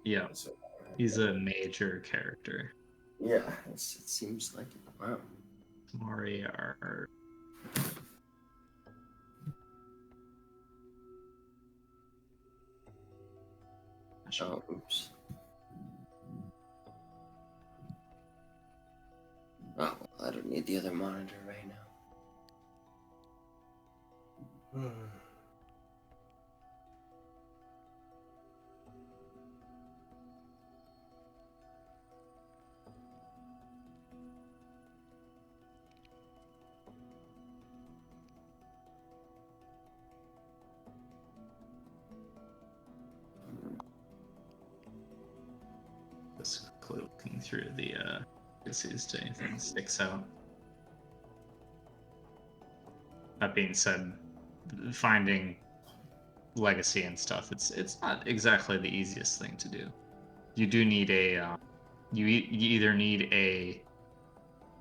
Yeah, That's what he's a major character. yeah, it seems like it. Wow. Moriarty. Oh, oops. Oh, well, I don't need the other monitor right now. Just looking through the legacies to anything sticks out. That being said, finding legacy and stuff, it's not exactly the easiest thing to do. You do need you either need a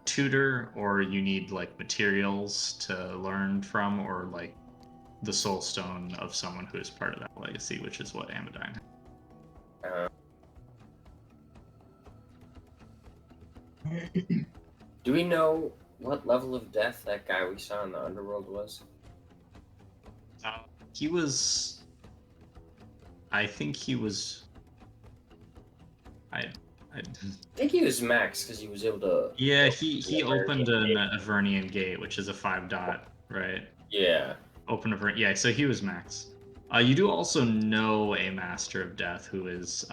tutor or you need like materials to learn from, or like the soul stone of someone who is part of that legacy, which is what Amadine has. Do we know what level of death that guy we saw in the underworld was? He was, I think he was, I I think he was max because he was able to. yeah, Open he the opened American an gate. Avernian gate, which is a 5 dot, right? Yeah. Open Avern, yeah. So he was max. You do also know a Master of Death who is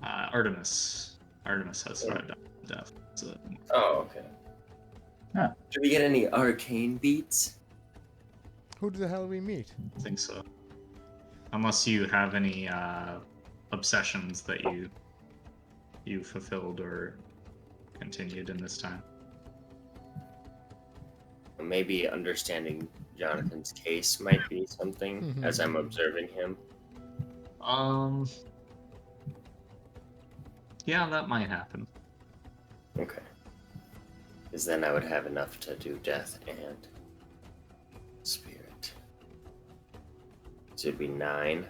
Artemis. Artemis has 5 dot death. So, Oh, okay. Huh. Did we get any arcane beats? Who the hell did we meet? I think so. Unless you have any obsessions that you fulfilled or continued in this time. Maybe understanding Jonathan's case might be something as I'm observing him. Yeah, that might happen. Okay. Because then I would have enough to do death and spirit. So it'd be 9.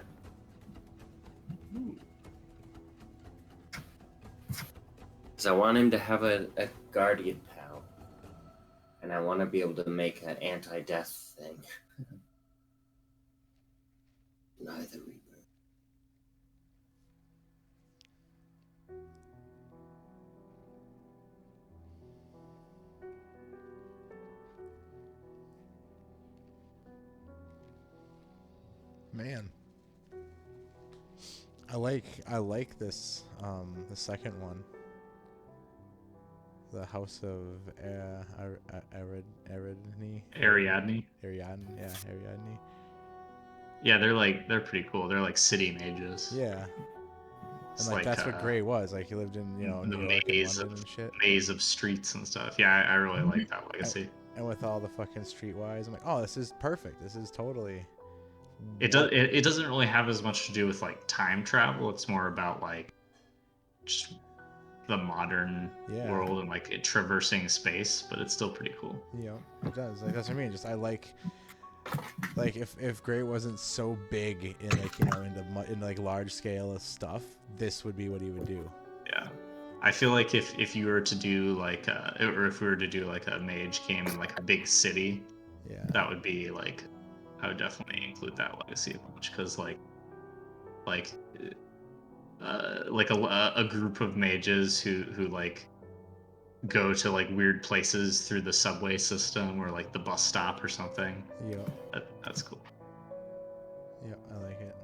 Because I want him to have a guardian pal. And I want to be able to make that anti-death thing. Neither Reaper. Man, I like this the second one. The House of Ariadne. Ariadne. Ariadne. Yeah, they're pretty cool. They're like city mages. Yeah. It's And like that's what Gray was. Like he lived in, you know, the New York and maze London of and shit. maze of streets and stuff. Yeah, I really like that legacy. And with all the fucking streetwise, I'm like, oh, this is perfect. This is totally. It doesn't really have as much to do with like time travel. It's more about like just the modern world and like traversing space, but it's still pretty cool. Yeah, it does. Like that's what I mean. Just I like if Gray wasn't so big in like, you know, in like large scale of stuff, this would be what he would do. Yeah. I feel like if you were to do like or if we were to do like a mage game in like a big city, yeah, that would be like, I would definitely include that legacy a bunch, because like a group of mages who like go to like weird places through the subway system or like the bus stop or something. Yeah, that's cool. Yeah, I like it.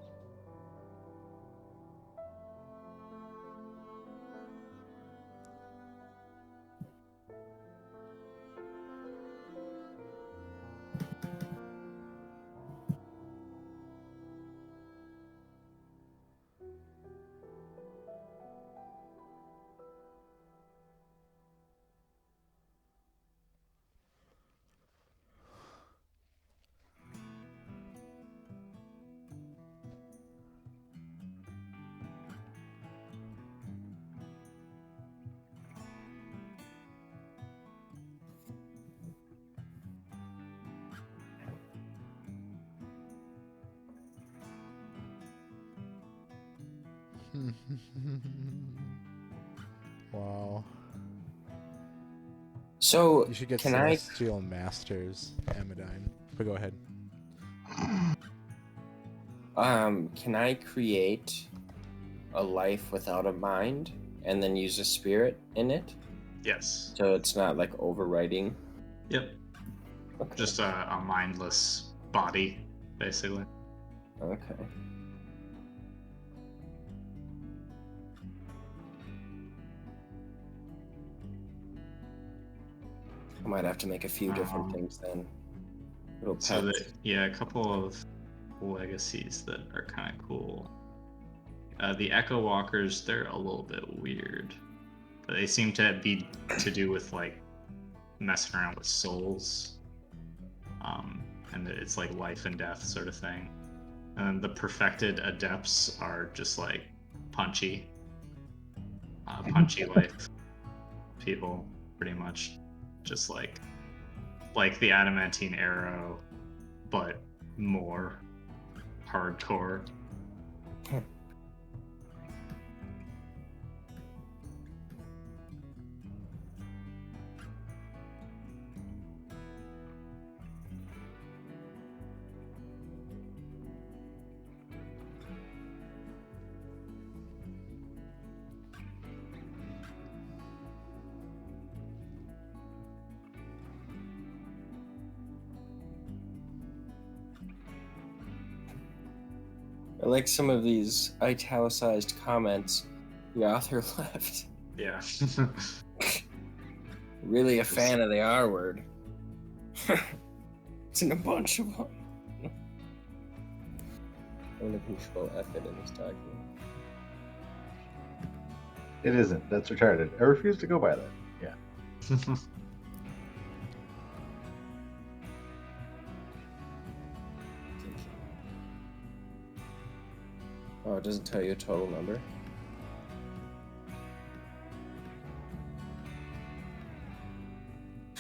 Wow. So You should get can I? Celestial Masters, Amadine. But go ahead. Can I create a life without a mind and then use a spirit in it? Yes. So it's not like overwriting. Yep. Okay. Just a mindless body, basically. Okay. I might have to make a few different things then. Little pets. So a couple of legacies that are kind of cool. The Echo Walkers, they're a little bit weird. They seem to be to do with like messing around with souls, and it's like life and death sort of thing. And the Perfected Adepts are just like punchy life people, pretty much, just like the Adamantine Arrow, but more hardcore. I like some of these italicized comments the author left. Yeah. Really a fan of the R word. It's in a bunch of them. I'm gonna control F it in this document. It isn't. That's retarded. I refuse to go by that. Yeah. Oh, it doesn't tell you a total number.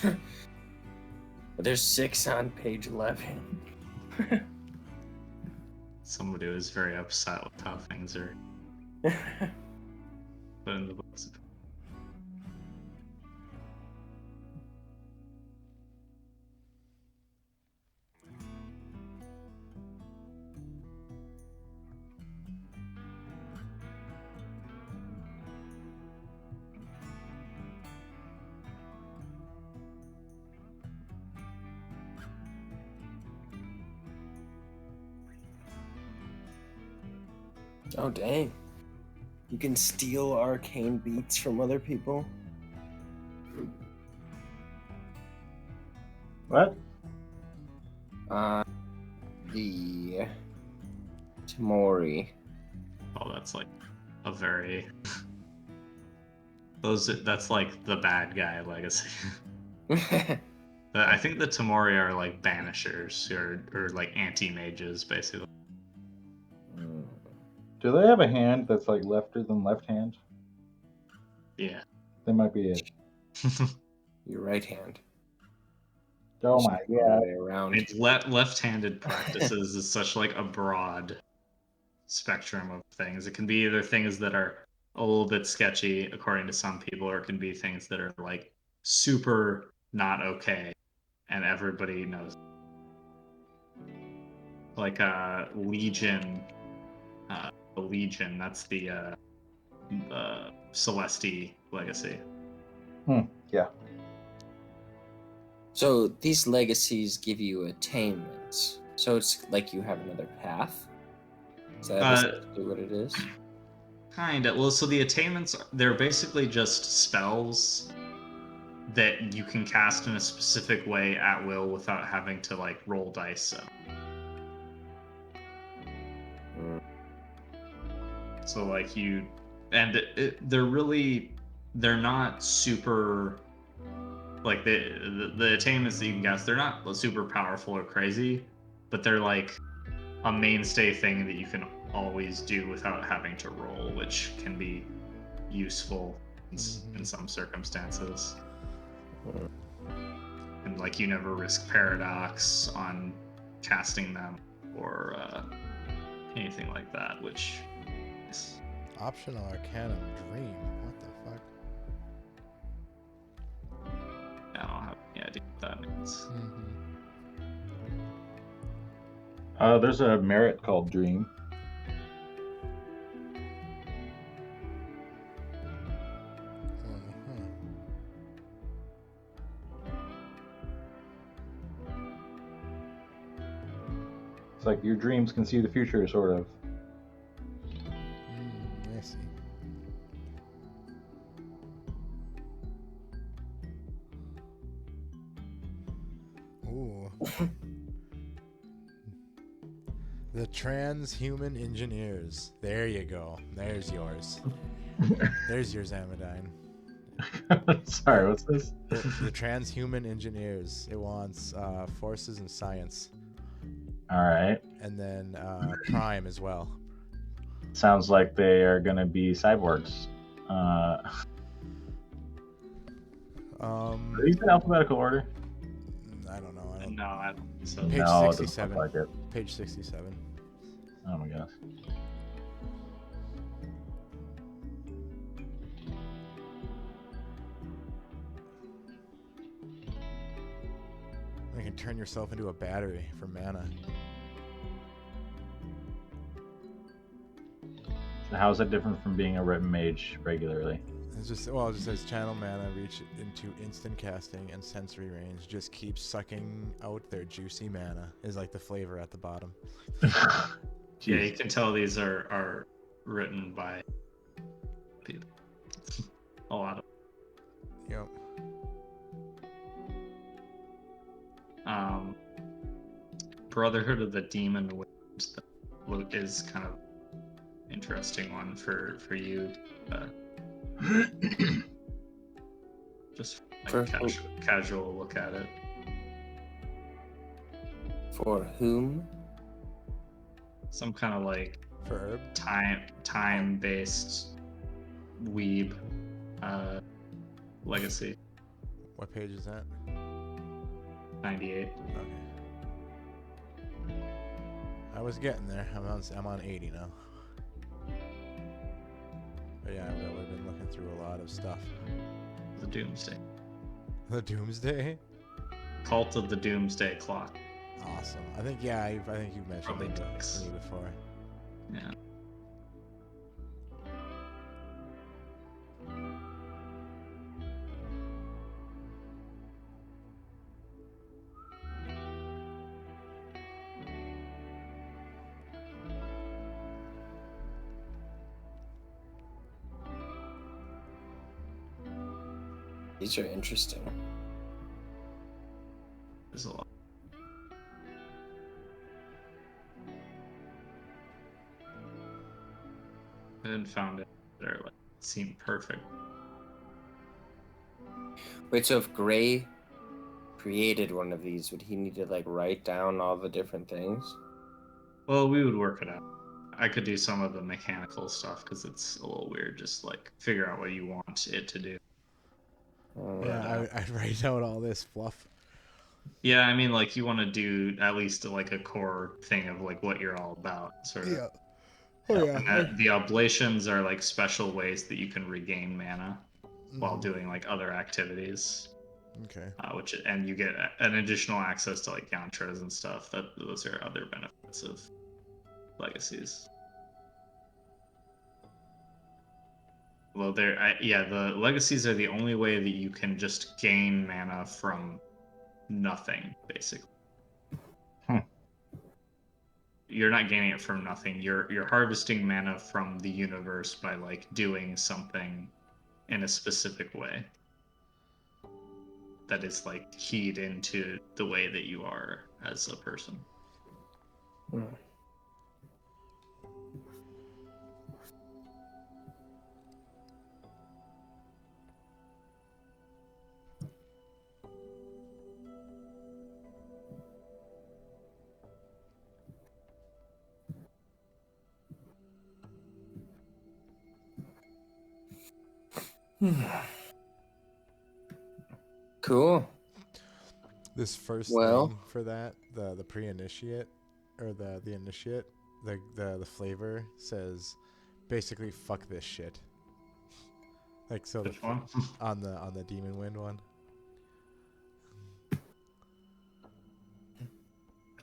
But there's 6 on page 11. Somebody was very upset with how things are put in the books. Oh, dang. You can steal arcane beats from other people? What? The Tamori. Oh, that's like a very that's like the bad guy legacy. I think the Tamori are like banishers or like anti-mages, basically. Do they have a hand that's like lefter than left hand? Yeah. They might be it. Your right hand. Oh my All the god. way around. I mean, left-handed practices is such like a broad spectrum of things. It can be either things that are a little bit sketchy according to some people, or it can be things that are like super not okay and everybody knows. Like Legion, the Legion, that's the Celesti legacy. Yeah. So these legacies give you attainments. So it's like you have another path? Is that essentially what it is? Kinda. Well, so the attainments, they're basically just spells that you can cast in a specific way at will without having to like roll dice. So like you, and they're not super, like the attainments that you can cast, they're not super powerful or crazy, but they're like a mainstay thing that you can always do without having to roll, which can be useful in some circumstances. And like you never risk paradox on casting them or anything like that, which is... Optional Arcanum Dream. What the fuck? I don't have any idea what that means. There's a merit called Dream. It's like your dreams can see the future, sort of. I see. Ooh. The transhuman engineers. There you go. There's yours. There's yours, Amadine. Sorry, what's this? The transhuman engineers. It wants forces and science, All right. and then Prime as well. Sounds like they are going to be cyborgs. Are these in alphabetical order? I don't know. I don't, No, I don't think so. Page No, it doesn't 67. look like it. Page 67. Oh my gosh. You can turn yourself into a battery for mana. So how is that different from being a written mage regularly? It's just, well, it just says channel mana reach into instant casting and sensory range. Just keep sucking out their juicy mana is like the flavor at the bottom. Yeah, Jeez. you can tell these are written by people. A lot of. Yep. Brotherhood of the Demon Wind is kind of interesting one for you. Just like casual look at it. For whom? Some kind of like For herb? time based weeb legacy. What page is that? 98. Okay. I was getting there. I'm on 80 now. But yeah, I would have been looking through a lot of stuff. The Doomsday. The Doomsday? Cult of the Doomsday Clock. Awesome. I think you've mentioned Probably it ducks. to me before. Yeah. These are interesting. There's a lot. I didn't found it that are like seem perfect. Wait, so if Gray created one of these, would he need to like write down all the different things? Well, we would work it out. I could do some of the mechanical stuff because it's a little weird. Just like figure out what you want it to do. Yeah, I'd write out all this fluff. Yeah, I mean, like you want to do at least like a core thing of like what you're all about, sort of. Oh And that the oblations are like special ways that you can regain mana while doing like other activities. Okay. And you get an additional access to like yantras and stuff. Those are other benefits of legacies. Well, the legacies are the only way that you can just gain mana from nothing, basically. You're not gaining it from nothing. You're harvesting mana from the universe by like doing something in a specific way that is like keyed into the way that you are as a person. Cool. This first Well- thing for that, the pre-initiate or the initiate, the flavor says basically fuck this shit. Like so, Which one? on the Demon Wind one.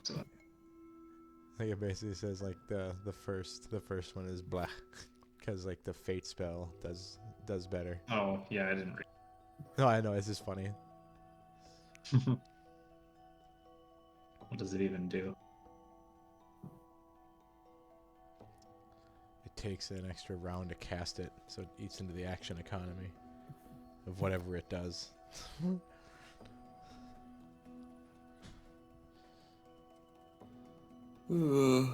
So, Like it basically says like the first one is black because like the fate spell does better. oh yeah, I didn't read. No, I know, it's just funny. What does it even do? It takes an extra round to cast it, so it eats into the action economy of whatever it does. Ugh.